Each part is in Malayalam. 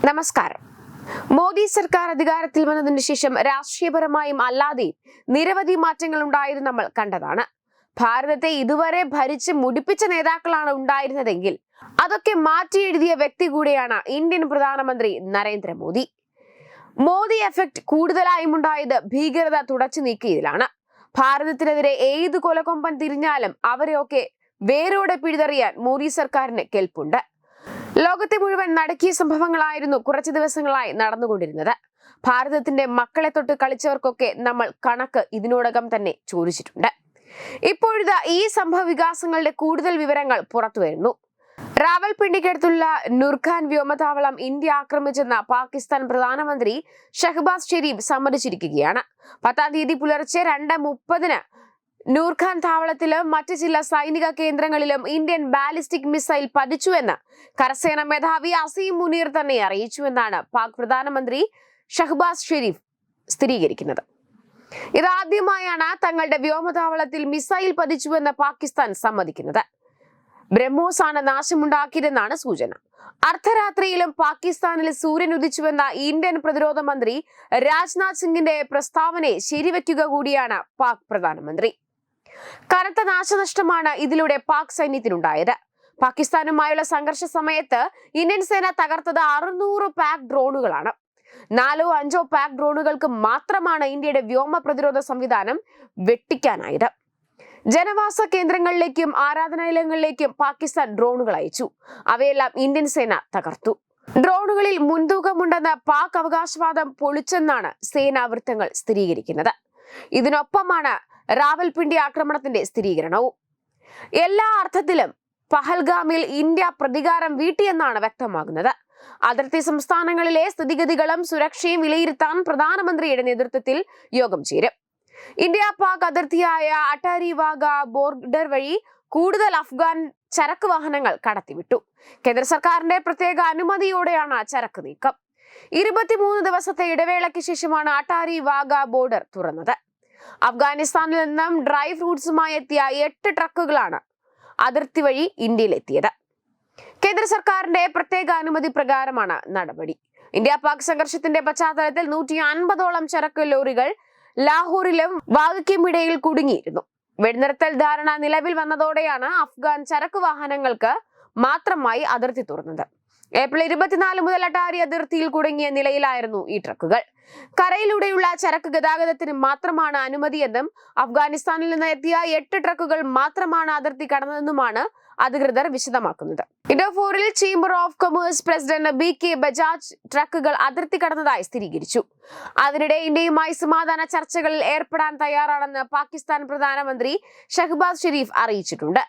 നമസ്കാരം. മോദി സർക്കാർ അധികാരത്തിൽ വന്നതിനു ശേഷം രാഷ്ട്രീയപരമായും അല്ലാതെയും നിരവധി മാറ്റങ്ങൾ ഉണ്ടായത് നമ്മൾ കണ്ടതാണ്. ഭാരതത്തെ ഇതുവരെ ഭരിച്ച് മുടിപ്പിച്ച നേതാക്കളാണ് ഉണ്ടായിരുന്നതെങ്കിൽ അതൊക്കെ മാറ്റിയെഴുതിയ വ്യക്തി കൂടിയാണ് ഇന്ത്യൻ പ്രധാനമന്ത്രി നരേന്ദ്രമോദി. മോദി എഫക്ട് കൂടുതലായും ഉണ്ടായത് ഭീകരത തുടച്ചു നീക്കിയതിലാണ്. ഭാരതത്തിനെതിരെ ഏത് കൊലകൊമ്പൻ തിരിഞ്ഞാലും അവരെയൊക്കെ വേരോടെ പിഴുതെറിയാൻ മോദി സർക്കാരിന് കെൽപ്പുണ്ട്. ലോകത്തെ മുഴുവൻ നടക്കിയ സംഭവങ്ങളായിരുന്നു കുറച്ചു ദിവസങ്ങളായി നടന്നുകൊണ്ടിരുന്നത്. ഭാരതത്തിന്റെ മക്കളെ തൊട്ട് കളിച്ചവർക്കൊക്കെ നമ്മൾ കണക്ക് ഇതിനോടകം തന്നെ ചോദിച്ചിട്ടുണ്ട്. ഇപ്പോഴിതാ ഈ സംഭവ വികാസങ്ങളുടെ കൂടുതൽ വിവരങ്ങൾ പുറത്തു വരുന്നു. റാവൽപിണ്ടിക്കടുത്തുള്ള നൂർഖാൻ വ്യോമതാവളം ഇന്ത്യ ആക്രമിച്ചെന്ന പാകിസ്ഥാൻ പ്രധാനമന്ത്രി ഷഹബാസ് ഷെരീഫ് സമ്മതിച്ചിരിക്കുകയാണ്. 10-ാം തീയതി പുലർച്ചെ 2:30 നൂർഖാൻ താവളത്തിലും മറ്റ് ചില സൈനിക കേന്ദ്രങ്ങളിലും ഇന്ത്യൻ ബാലിസ്റ്റിക് മിസൈൽ പതിച്ചുവെന്ന് കരസേന മേധാവി അസീം മുനീർ തന്നെ അറിയിച്ചുവെന്നാണ് പാക് പ്രധാനമന്ത്രി ഷഹബാസ് ഷെരീഫ് സ്ഥിരീകരിക്കുന്നത്. ഇതാദ്യമായാണ് തങ്ങളുടെ വ്യോമതാവളത്തിൽ മിസൈൽ പതിച്ചുവെന്ന് പാകിസ്ഥാൻ സമ്മതിക്കുന്നത്. ബ്രഹ്മോസ് ആണ് നാശമുണ്ടാക്കിയതെന്നാണ് സൂചന. അർദ്ധരാത്രിയിലും പാകിസ്ഥാനിൽ സൂര്യൻ ഉദിച്ചുവെന്ന ഇന്ത്യൻ പ്രതിരോധ മന്ത്രി രാജ്നാഥ് സിംഗിന്റെ പ്രസ്താവനയെ ശരിവെക്കുക കൂടിയാണ് പാക് പ്രധാനമന്ത്രി. കനത്ത നാശനഷ്ടമാണ് ഇതിലൂടെ പാക് സൈന്യത്തിനുണ്ടായത്. പാകിസ്ഥാനുമായുള്ള സംഘർഷ സമയത്ത് ഇന്ത്യൻ സേന തകർത്തത് 600 പാക് ഡ്രോണുകളാണ്. 4-5 പാക് ഡ്രോണുകൾക്ക് മാത്രമാണ് ഇന്ത്യയുടെ വ്യോമ പ്രതിരോധ സംവിധാനം വെട്ടിക്കാനായത്. ജനവാസ കേന്ദ്രങ്ങളിലേക്കും ആരാധനാലയങ്ങളിലേക്കും പാകിസ്ഥാൻ ഡ്രോണുകൾ അയച്ചു. അവയെല്ലാം ഇന്ത്യൻ സേന തകർത്തു. ഡ്രോണുകളിൽ മുൻതൂക്കമുണ്ടെന്ന പാക് അവകാശവാദം പൊളിച്ചെന്നാണ് സേനാ വൃത്തങ്ങൾ സ്ഥിരീകരിക്കുന്നത്. ഇതിനൊപ്പമാണ് റാവൽപിണ്ടി ആക്രമണത്തിന്റെ സ്ഥിരീകരണവും. എല്ലാ അർത്ഥത്തിലും പഹൽഗാമിൽ ഇന്ത്യ പ്രതികാരം വീട്ടിയെന്നാണ് വ്യക്തമാകുന്നത്. അതിർത്തി സംസ്ഥാനങ്ങളിലെ സ്ഥിതിഗതികളും സുരക്ഷയും വിലയിരുത്താൻ പ്രധാനമന്ത്രിയുടെ നേതൃത്വത്തിൽ യോഗം ചേരും. ഇന്ത്യ പാക് അതിർത്തിയായ അട്ടാരി വാഗ ബോർഡർ വഴി കൂടുതൽ അഫ്ഗാൻ ചരക്ക് വാഹനങ്ങൾ കടത്തിവിട്ടു. കേന്ദ്ര സർക്കാരിന്റെ പ്രത്യേക അനുമതിയോടെയാണ് ചരക്ക് നീക്കം. 23 ദിവസത്തെ ഇടവേളയ്ക്ക് ശേഷമാണ് അട്ടാരി വാഗ ബോർഡർ തുറന്നത്. അഫ്ഗാനിസ്ഥാനിൽ നിന്നും ഡ്രൈ ഫ്രൂട്ട്സുമായി എത്തിയ 8 ട്രക്കുകളാണ് അതിർത്തി വഴി ഇന്ത്യയിലെത്തിയത്. കേന്ദ്ര സർക്കാരിന്റെ പ്രത്യേക അനുമതി പ്രകാരമാണ് നടപടി. ഇന്ത്യ പാക് സംഘർഷത്തിന്റെ പശ്ചാത്തലത്തിൽ 150ഓളം ചരക്ക് ലോറികൾ ലാഹോറിലും വാഗയ്ക്കും ഇടയിൽ കുടുങ്ങിയിരുന്നു. വെടിനിർത്തൽ ധാരണ നിലവിൽ വന്നതോടെയാണ് അഫ്ഗാൻ ചരക്ക് വാഹനങ്ങൾക്ക് മാത്രമായി അതിർത്തി തുറന്നത്. ഏപ്രിൽ 24 മുതൽ അട്ടാരി അതിർത്തിയിൽ കുടുങ്ങിയ നിലയിലായിരുന്നു ഈ ട്രക്കുകൾ. കരയിലൂടെയുള്ള ചരക്ക് ഗതാഗതത്തിന് മാത്രമാണ് അനുമതിയെന്നും അഫ്ഗാനിസ്ഥാനിൽ നിന്ന് എത്തിയ 8 ട്രക്കുകൾ മാത്രമാണ് അതിർത്തി കടന്നതെന്നുമാണ് അധികൃതർ വിശദമാക്കുന്നത്. ഇൻഡോഫോറിൽ chamber of commerce president BK Bajaj ട്രക്കുകൾ അതിർത്തി കടന്നതായി സ്ഥിരീകരിച്ചു. അതിനിടെ ഇന്ത്യയുമായി സമാധാന ചർച്ചകളിൽ ഏർപ്പെടാൻ തയ്യാറാണെന്ന് പാകിസ്ഥാൻ പ്രധാനമന്ത്രി ഷഹബാസ് ഷെരീഫ് അറിയിച്ചിട്ടുണ്ട്.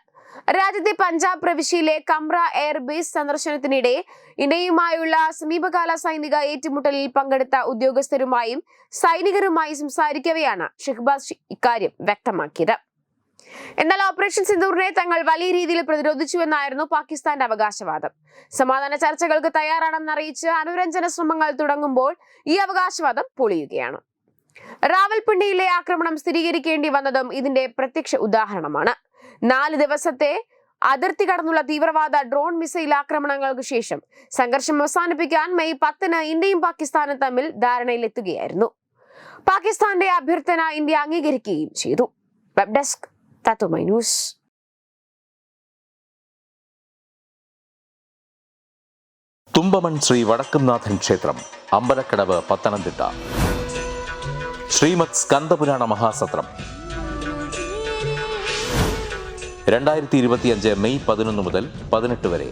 രാജ്യത്തെ പഞ്ചാബ് പ്രവിശ്യയിലെ കംറ എയർബേസ് സന്ദർശനത്തിനിടെ ഇന്ത്യയുമായുള്ള സമീപകാല സൈനിക ഏറ്റുമുട്ടലിൽ പങ്കെടുത്ത ഉദ്യോഗസ്ഥരുമായും സൈനികരുമായും സംസാരിക്കവെയാണ് ഷഹബാസ് ഇക്കാര്യം വ്യക്തമാക്കിയത്. എന്നാൽ ഓപ്പറേഷൻ സിന്ദൂറിനെ തങ്ങൾ വലിയ രീതിയിൽ പ്രതിരോധിച്ചുവെന്നായിരുന്നു പാകിസ്ഥാന്റെ അവകാശവാദം. സമാധാന ചർച്ചകൾക്ക് തയ്യാറാണെന്ന് അറിയിച്ച് അനുരഞ്ജന ശ്രമങ്ങൾ തുടങ്ങുമ്പോൾ ഈ അവകാശവാദം പൊളിയുകയാണ്. റാവൽപിണ്ടിയിലെ ആക്രമണം സ്ഥിരീകരിക്കേണ്ടി വന്നതും ഇതിന്റെ പ്രത്യക്ഷ ഉദാഹരണമാണ്. 4 ദിവസത്തെ അതിർത്തി കടന്നുള്ള തീവ്രവാദ ഡ്രോൺ മിസൈൽ ആക്രമണങ്ങൾക്ക് ശേഷം സംഘർഷം അവസാനിപ്പിക്കാൻ മെയ് 10 ഇന്ത്യയും പാകിസ്ഥാനും തമ്മിൽ ധാരണയിലെത്തുകയായിരുന്നു. പാകിസ്ഥാന്റെ അഭ്യർത്ഥന ഇന്ത്യ അംഗീകരിക്കുകയും ചെയ്തു. വെബ് ഡെസ്ക് തത്തുമൈ ന്യൂസ്. തുമ്പമൺ ശ്രീ വടക്കുംനാഥൻ ക്ഷേത്രം, അമ്പലക്കടവ്, പത്തനംതിട്ട. ശ്രീമദ് സ്കന്ദപുരാണ മഹാസത്രം 2025 മെയ് 11 മുതൽ 18 വരെ.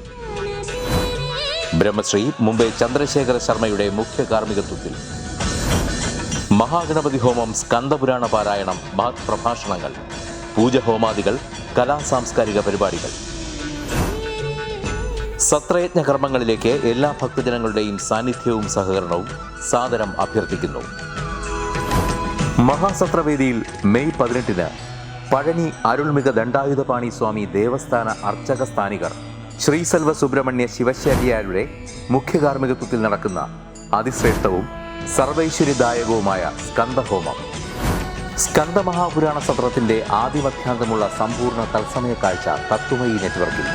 ബ്രഹ്മശ്രീ മുംബൈ ചന്ദ്രശേഖര ശർമ്മയുടെ മുഖ്യ കാർമ്മികത്വത്തിൽ മഹാഗണപതി ഹോമം, സ്കന്ദപുരാണ പാരായണം, മഹത് പ്രഭാഷണങ്ങൾ, പൂജഹോമാദികൾ, കലാസാംസ്കാരിക പരിപാടികൾ. സത്രയജ്ഞ കർമ്മങ്ങളിലേക്ക് എല്ലാ ഭക്തജനങ്ങളുടെയും സാന്നിധ്യവും സഹകരണവും സാദരം അഭ്യർത്ഥിക്കുന്നു. മഹാസത്രവേദിയിൽ മെയ് 18 പഴനി അരുൾമിക ദണ്ഡായുധപാണി സ്വാമി ദേവസ്ഥാന അർച്ചക സ്ഥാനികർ ശ്രീസെൽവ സുബ്രഹ്മണ്യ ശിവശാരിയാരുടെ മുഖ്യ കാർമ്മികത്വത്തിൽ നടക്കുന്ന അതിശ്രേഷ്ഠവും സർവൈശ്വര്യദായകവുമായ സ്കന്ദഹോമം. സ്കന്ദമഹാപുരാണ സത്രത്തിന്റെ ആദിമധ്യാന്തമുള്ള സമ്പൂർണ്ണ തത്സമയ കാഴ്ച തത്വമയി നെറ്റ്വർക്കിൽ.